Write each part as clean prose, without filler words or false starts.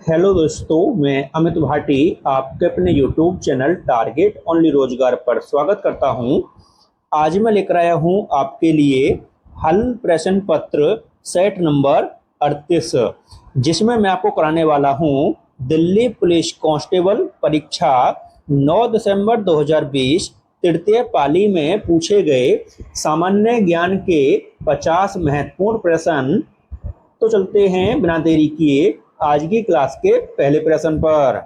Hello दोस्तों, मैं अमित भाटी आपके अपने यूट्यूब चैनल टारगेट ओनली रोजगार पर स्वागत करता हूं। आज मैं लेकर आया हूं आपके लिए हल प्रश्न पत्र सेट नंबर 38, जिसमें मैं आपको कराने वाला हूं दिल्ली पुलिस कांस्टेबल परीक्षा 9 दिसंबर 2020 तृतीय पाली में पूछे गए सामान्य ज्ञान के 50 महत्वपूर्ण प्रश्न। तो चलते हैं बिना देरी किए आज की क्लास के पहले प्रश्न पर।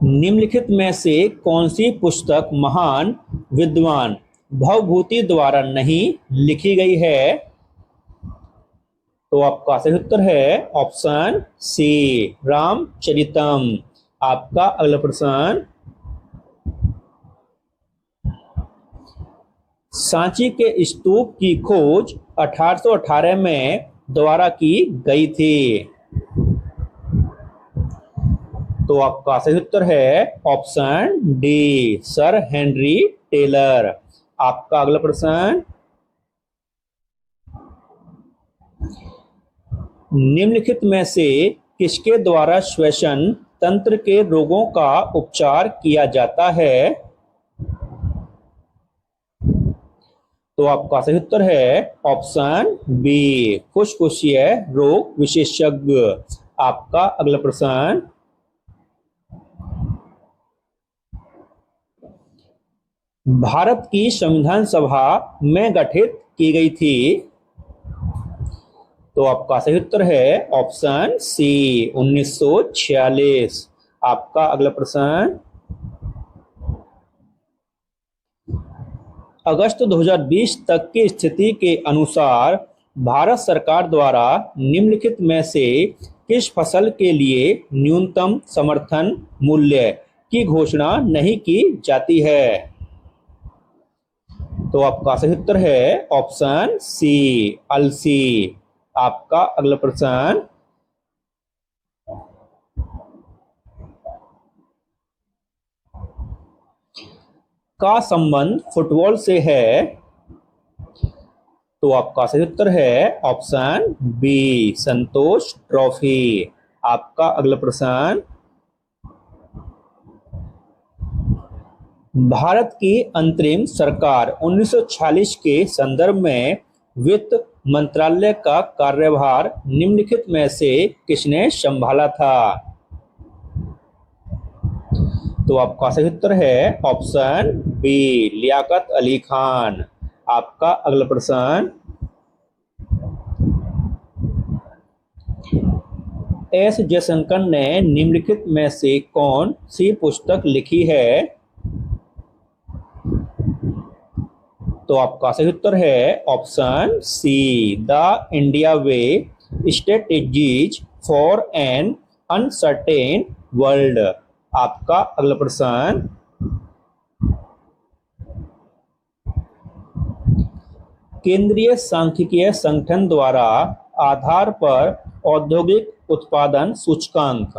निम्नलिखित में से कौन सी पुस्तक महान विद्वान भवभूति द्वारा नहीं लिखी गई है? तो आपका सही उत्तर है ऑप्शन सी, रामचरितम। आपका अगला प्रश्न, सांची के स्तूप की खोज 1818 में द्वारा की गई थी। तो आपका सही उत्तर है option D, sir Henry Taylor. आपका अगला प्रश्न, निम्नलिखित में से किसके द्वारा श्वसन तंत्र के रोगों का उपचार किया जाता है? तो आपका सही उत्तर है ऑप्शन बी, फुसफुसिया रोग विशेषज्ञ। आपका अगला प्रश्न, भारत की संविधान सभा में गठित की गई थी। तो आपका सही उत्तर है ऑप्शन सी, 1946। आपका अगला प्रश्न, अगस्त 2020 तक की स्थिति के अनुसार भारत सरकार द्वारा निम्नलिखित में से किस फसल के लिए न्यूनतम समर्थन मूल्य की घोषणा नहीं की जाती है? तो आपका सही उत्तर है ऑप्शन सी, अलसी। आपका अगला प्रश्न, का संबंध फुटबॉल से है? तो आपका सही उत्तर है ऑप्शन बी, संतोष ट्रॉफी। आपका अगला प्रश्न, भारत की अंतरिम सरकार 1946 के संदर्भ में वित्त मंत्रालय का कार्यभार निम्नलिखित में से किसने संभाला था? तो आपका सही उत्तर है ऑप्शन बी, लियाकत अली खान। आपका अगला प्रश्न, एस जयशंकर ने निम्नलिखित में से कौन सी पुस्तक लिखी है? तो आपका सही उत्तर है option C, the India way, strategies for an uncertain world. आपका अगला प्रश्न, केंद्रीय सांख्यिकीय संगठन द्वारा आधार पर औद्योगिक उत्पादन सूचकांक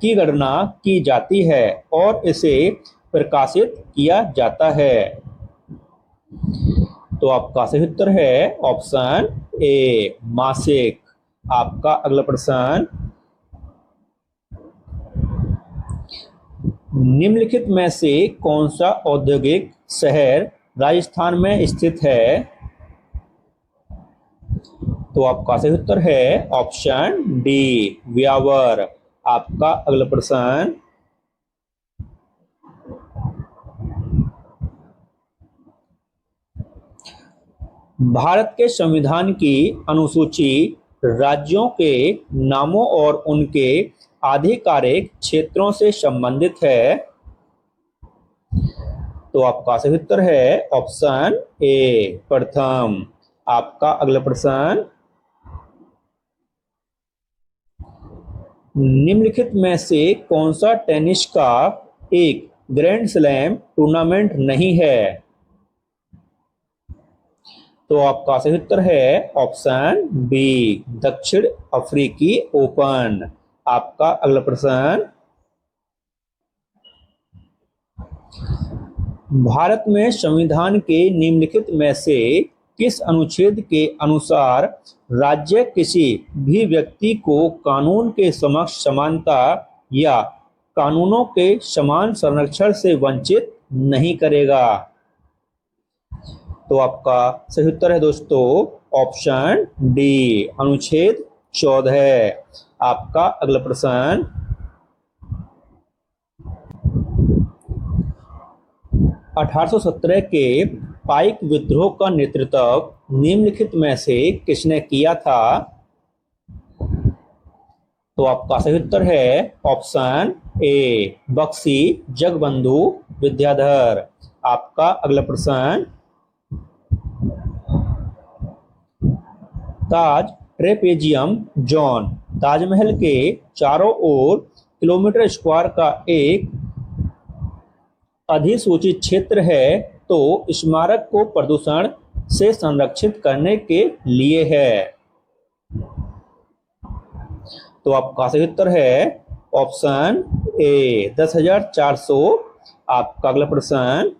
की गणना की जाती है और इसे प्रकाशित किया जाता है। तो आपका सही उत्तर है ऑप्शन ए, मासिक। आपका अगला प्रश्न, निम्नलिखित में से कौन सा औद्योगिक शहर राजस्थान में स्थित है? तो आपका सही उत्तर है ऑप्शन डी, व्यावर। आपका अगला प्रश्न, भारत के संविधान की अनुसूची राज्यों के नामों और उनके आधिकारिक क्षेत्रों से संबंधित है। तो आपका सही उत्तर है ऑप्शन ए, प्रथम। आपका अगला प्रश्न, निम्नलिखित में से कौन सा टेनिस का एक ग्रैंड स्लैम टूर्नामेंट नहीं है? तो आपका सही उत्तर है ऑप्शन बी, दक्षिण अफ्रीकी ओपन। आपका अगला प्रश्न, भारत में संविधान के निम्नलिखित में से किस अनुच्छेद के अनुसार राज्य किसी भी व्यक्ति को कानून के समक्ष समानता या कानूनों के समान संरक्षण से वंचित नहीं करेगा? तो आपका सही उत्तर है दोस्तों ऑप्शन डी, अनुच्छेद 14। आपका अगला प्रश्न, 1817 के पाइक विद्रोह का नेतृत्व निम्नलिखित में से किसने किया था? तो आपका सही उत्तर है ऑप्शन ए, बख्शी जगबंधु विद्याधर। आपका अगला प्रश्न, ताज ट्रेपेजियम जोन ताजमहल के चारों ओर किलोमीटर स्क्वायर का एक अधिसूचित क्षेत्र है, तो स्मारक को प्रदूषण से संरक्षित करने के लिए है। तो आपका सही उत्तर है ऑप्शन ए, 10,400। आपका अगला प्रश्न,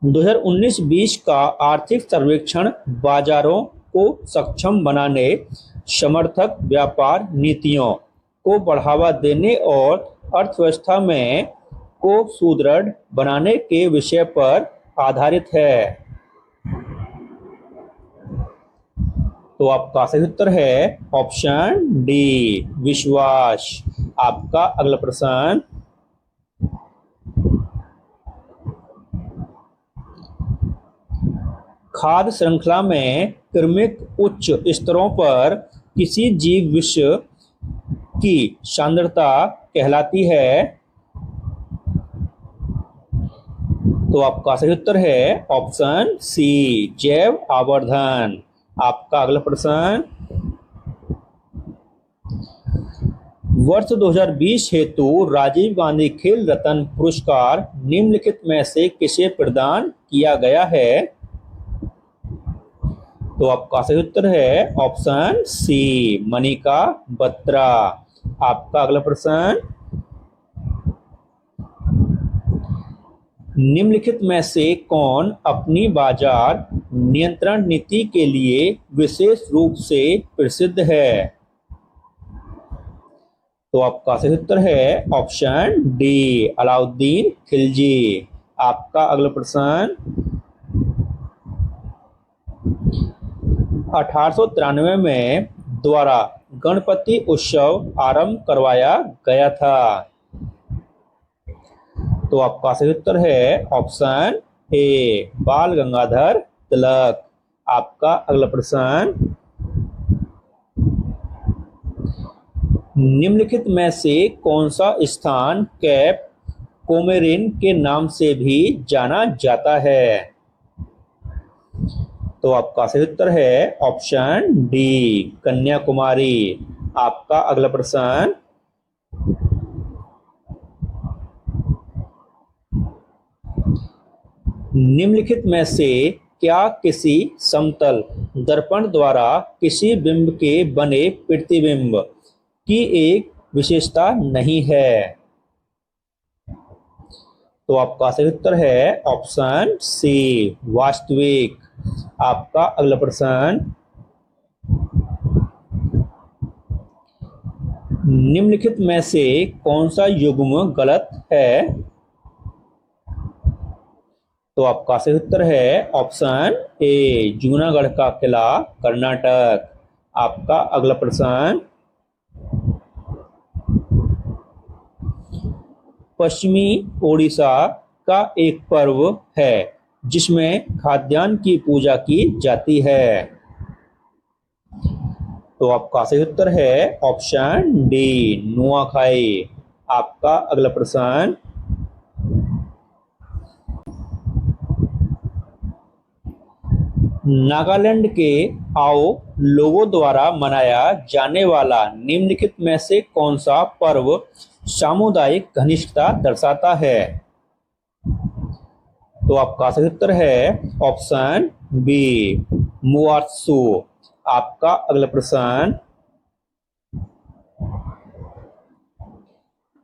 2019-20 का आर्थिक सर्वेक्षण बाजारों को सक्षम बनाने, समर्थक व्यापार नीतियों को बढ़ावा देने और अर्थव्यवस्था में को सुदृढ़ बनाने के विषय पर आधारित है। तो आपका सही उत्तर है ऑप्शन डी, विश्वास। आपका अगला प्रश्न, खाद्य श्रृंखला में क्रमिक उच्च स्तरों पर किसी जीव विश्व की सांद्रता कहलाती है? तो आपका सही उत्तर है ऑप्शन सी, जैव आवर्धन। आपका अगला प्रश्न, वर्ष 2020 हेतु राजीव गांधी खेल रत्न पुरस्कार निम्नलिखित में से किसे प्रदान किया गया है? तो आपका सही उत्तर है ऑप्शन सी, मनिका बत्रा। आपका अगला प्रश्न, निम्नलिखित में से कौन अपनी बाजार नियंत्रण नीति के लिए विशेष रूप से प्रसिद्ध है? तो आपका सही उत्तर है ऑप्शन डी, अलाउद्दीन खिलजी। आपका अगला प्रश्न, 1893 में द्वारा गणपति उत्सव आरंभ करवाया गया था। तो आपका सही उत्तर है ऑप्शन ए, बाल गंगाधर तिलक। आपका अगला प्रश्न, निम्नलिखित में से कौन सा स्थान कैप कोमेरिन के नाम से भी जाना जाता है? तो आपका सही उत्तर है ऑप्शन डी, कन्याकुमारी। आपका अगला प्रश्न, निम्नलिखित में से क्या किसी समतल दर्पण द्वारा किसी बिंब के बने प्रतिबिंब की एक विशेषता नहीं है? तो आपका सही उत्तर है ऑप्शन सी, वास्तविक। आपका अगला प्रश्न, निम्नलिखित में से कौन सा युग्म गलत है? तो आपका सही उत्तर है ऑप्शन ए, जूनागढ़ का किला कर्नाटक। आपका अगला प्रश्न, पश्चिमी ओडिशा का एक पर्व है जिसमें खाद्यान्न की पूजा की जाती है। तो आपका सही उत्तर है ऑप्शन डी, नुआखाई। आपका अगला प्रश्न, नागालैंड के आओ लोगों द्वारा मनाया जाने वाला निम्नलिखित में से कौन सा पर्व सामुदायिक घनिष्ठता दर्शाता है? तो आपका सही उत्तर है ऑप्शन बी, मुआत्सु। आपका अगला प्रश्न,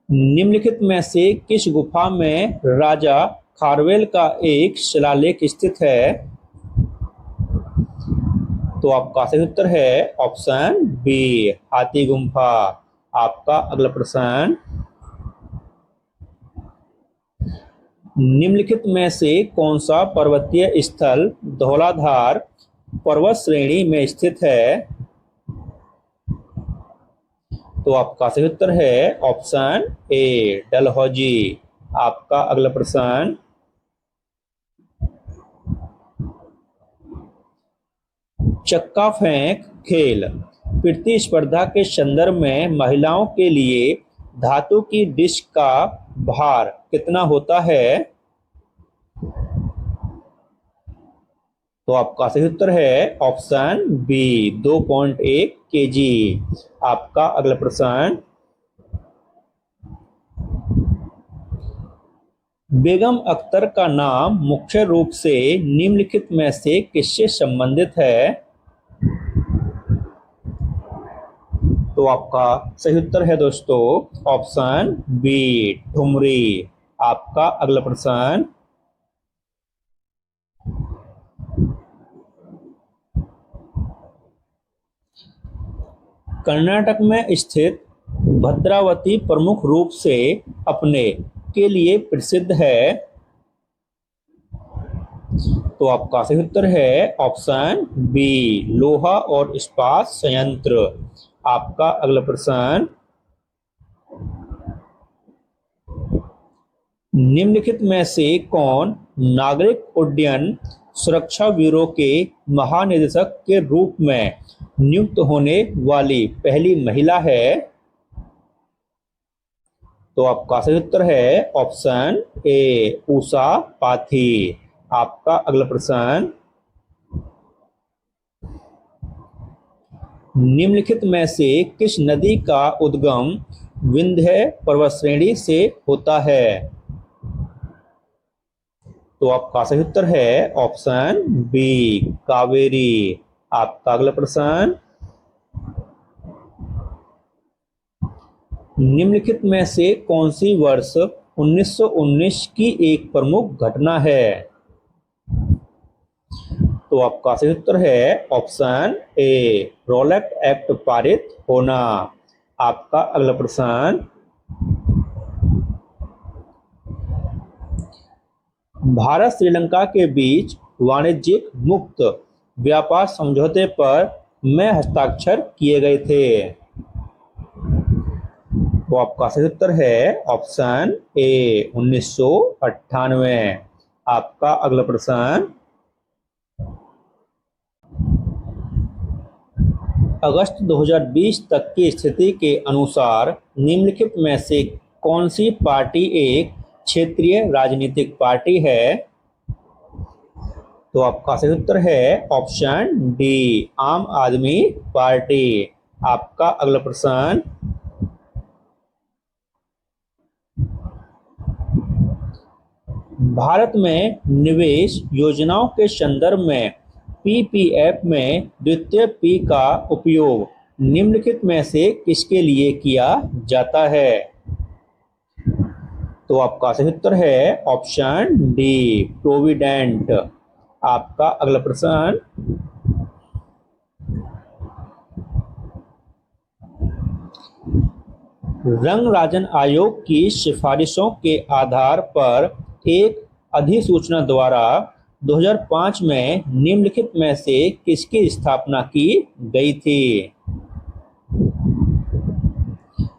निम्नलिखित में से किस गुफा में राजा खारवेल का एक शिलालेख स्थित है? तो आपका सही उत्तर है ऑप्शन बी, हाथी गुम्फा। आपका अगला प्रश्न, निम्नलिखित में से कौन सा पर्वतीय स्थल धौलाधार पर्वत श्रेणी में स्थित है? तो आपका सही उत्तर है ऑप्शन ए, डलहौजी। आपका अगला प्रश्न, चक्का फेंक खेल प्रतिस्पर्धा के संदर्भ में महिलाओं के लिए धातु की डिस्क का भार कितना होता है? तो आपका सही उत्तर है ऑप्शन बी, 2.1 केजी। आपका अगला प्रश्न, बेगम अख्तर का नाम मुख्य रूप से निम्नलिखित में से किससे संबंधित है? तो आपका सही उत्तर है दोस्तों ऑप्शन बी, ठुमरी। आपका अगला प्रश्न, कर्नाटक में स्थित भद्रावती प्रमुख रूप से अपने के लिए प्रसिद्ध है? तो आपका सही उत्तर है ऑप्शन बी, लोहा और इस्पात संयंत्र। आपका अगला प्रश्न, निम्नलिखित में से कौन नागरिक उड्डयन सुरक्षा ब्यूरो के महानिदेशक के रूप में नियुक्त होने वाली पहली महिला है? तो आपका सही उत्तर है ऑप्शन ए, उषा पाथी। आपका अगला प्रश्न, निम्नलिखित में से किस नदी का उद्गम विंध्य पर्वत श्रेणी से होता है? तो आपका सही उत्तर है ऑप्शन बी, कावेरी। आपका अगला प्रश्न, निम्नलिखित में से कौन सी वर्ष 1919 की एक प्रमुख घटना है? तो आपका सही उत्तर है ऑप्शन ए, रॉलेट एक्ट पारित होना। आपका अगला प्रश्न, भारत श्रीलंका के बीच वाणिज्यिक मुक्त व्यापार समझौते पर में हस्ताक्षर किए गए थे? तो आपका सही उत्तर है ऑप्शन ए, 1998। आपका अगला प्रश्न, अगस्त 2020 तक की स्थिति के अनुसार निम्नलिखित में से कौन सी पार्टी एक क्षेत्रीय राजनीतिक पार्टी है? तो आपका सही उत्तर है ऑप्शन डी, आम आदमी पार्टी। आपका अगला प्रश्न, भारत में निवेश योजनाओं के संदर्भ में पीपीएफ में द्वितीय पी का उपयोग निम्नलिखित में से किसके लिए किया जाता है? तो आपका सही उत्तर है ऑप्शन डी, प्रोविडेंट। आपका अगला प्रश्न, रंगराजन आयोग की सिफारिशों के आधार पर एक अधिसूचना द्वारा 2005 में निम्नलिखित में से किसकी स्थापना की गई थी?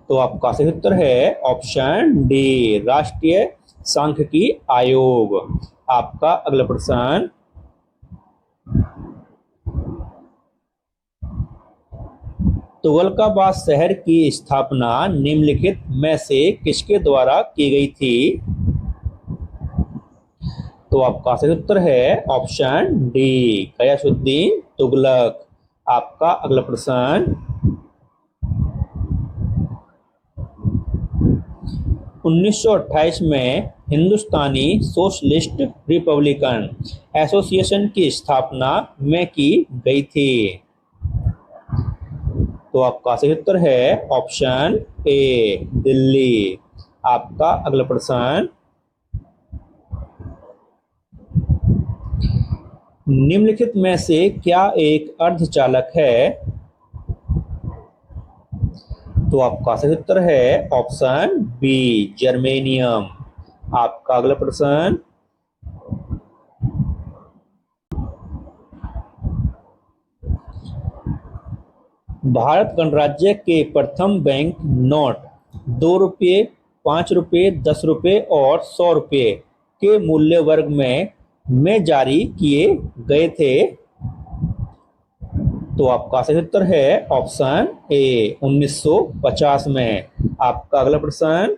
तो आपका सही उत्तर है ऑप्शन डी, राष्ट्रीय सांख्यिकी आयोग। आपका अगला प्रश्न, तुगलकाबाद शहर की स्थापना निम्नलिखित में से किसके द्वारा की गई थी? तो आपका सही उत्तर है ऑप्शन डी, गयासुद्दीन तुगलक। आपका अगला प्रश्न, 1928 में हिंदुस्तानी सोशलिस्ट रिपब्लिकन एसोसिएशन की स्थापना में की गई थी? तो आपका सही उत्तर है ऑप्शन ए, दिल्ली। आपका अगला प्रश्न, निम्नलिखित में से क्या एक अर्धचालक है? तो आपका सही उत्तर है ऑप्शन बी, जर्मेनियम। आपका अगला प्रश्न, भारत गणराज्य के प्रथम बैंक नोट 2 रुपये, 5 रुपये, 10 रुपये और 100 रुपये के मूल्य वर्ग में जारी किए गए थे? तो आपका सही उत्तर है ऑप्शन ए, 1950 में। आपका अगला प्रश्न,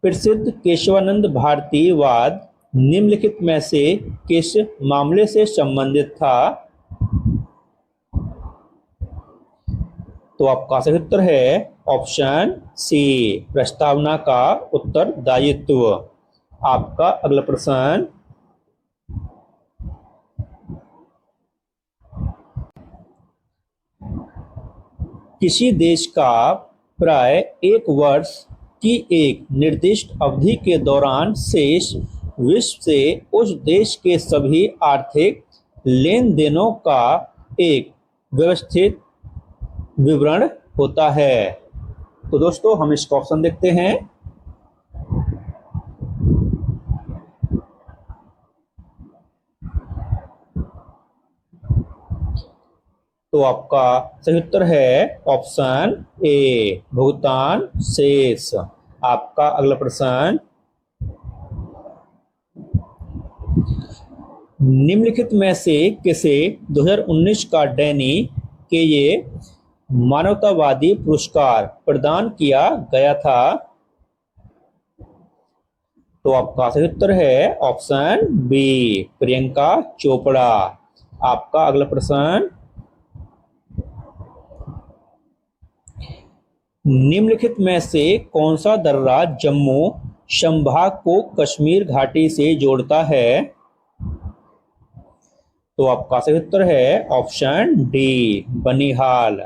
प्रसिद्ध केशवानंद भारतीवाद निम्नलिखित में से किस मामले से संबंधित था? तो आपका सही उत्तर है ऑप्शन सी, प्रस्तावना का उत्तरदायित्व। आपका अगला प्रश्न, किसी देश का प्राय 1 वर्ष की एक निर्दिष्ट अवधि के दौरान शेष विश्व से उस देश के सभी आर्थिक लेन देनों का एक व्यवस्थित विवरण होता है। तो दोस्तों हम इसका ऑप्शन देखते हैं। तो आपका सही उत्तर है ऑप्शन ए, भुगतान शेष। आपका अगला प्रश्न, निम्नलिखित में से किसे 2019 का डैनी के ये मानवतावादी पुरस्कार प्रदान किया गया था? तो आपका सही उत्तर है ऑप्शन बी, प्रियंका चोपड़ा। आपका अगला प्रश्न, निम्नलिखित में से कौन सा दर्रा जम्मू संभाग को कश्मीर घाटी से जोड़ता है? तो आपका सही उत्तर है ऑप्शन डी, बनिहाल।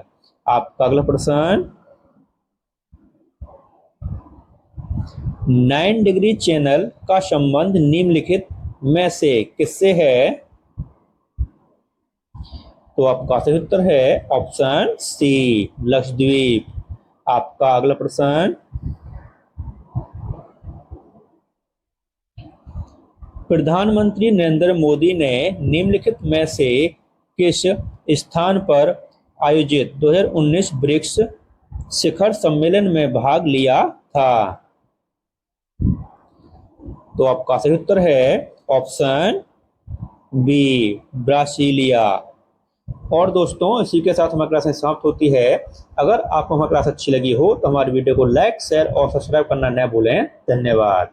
आपका अगला प्रश्न, 9 डिग्री चैनल का संबंध निम्नलिखित में से किससे है? तो आपका सही उत्तर है ऑप्शन सी, लक्षद्वीप। आपका अगला प्रश्न, प्रधानमंत्री नरेंद्र मोदी ने निम्नलिखित में से किस स्थान पर आयोजित 2019 ब्रिक्स शिखर सम्मेलन में भाग लिया था? तो आपका सही उत्तर है ऑप्शन बी, ब्रासीलिया। और दोस्तों इसी के साथ हमारी क्लास समाप्त होती है। अगर आपको हमारी क्लास अच्छी लगी हो तो हमारी वीडियो को लाइक, शेयर और सब्सक्राइब करना न भूलें। धन्यवाद।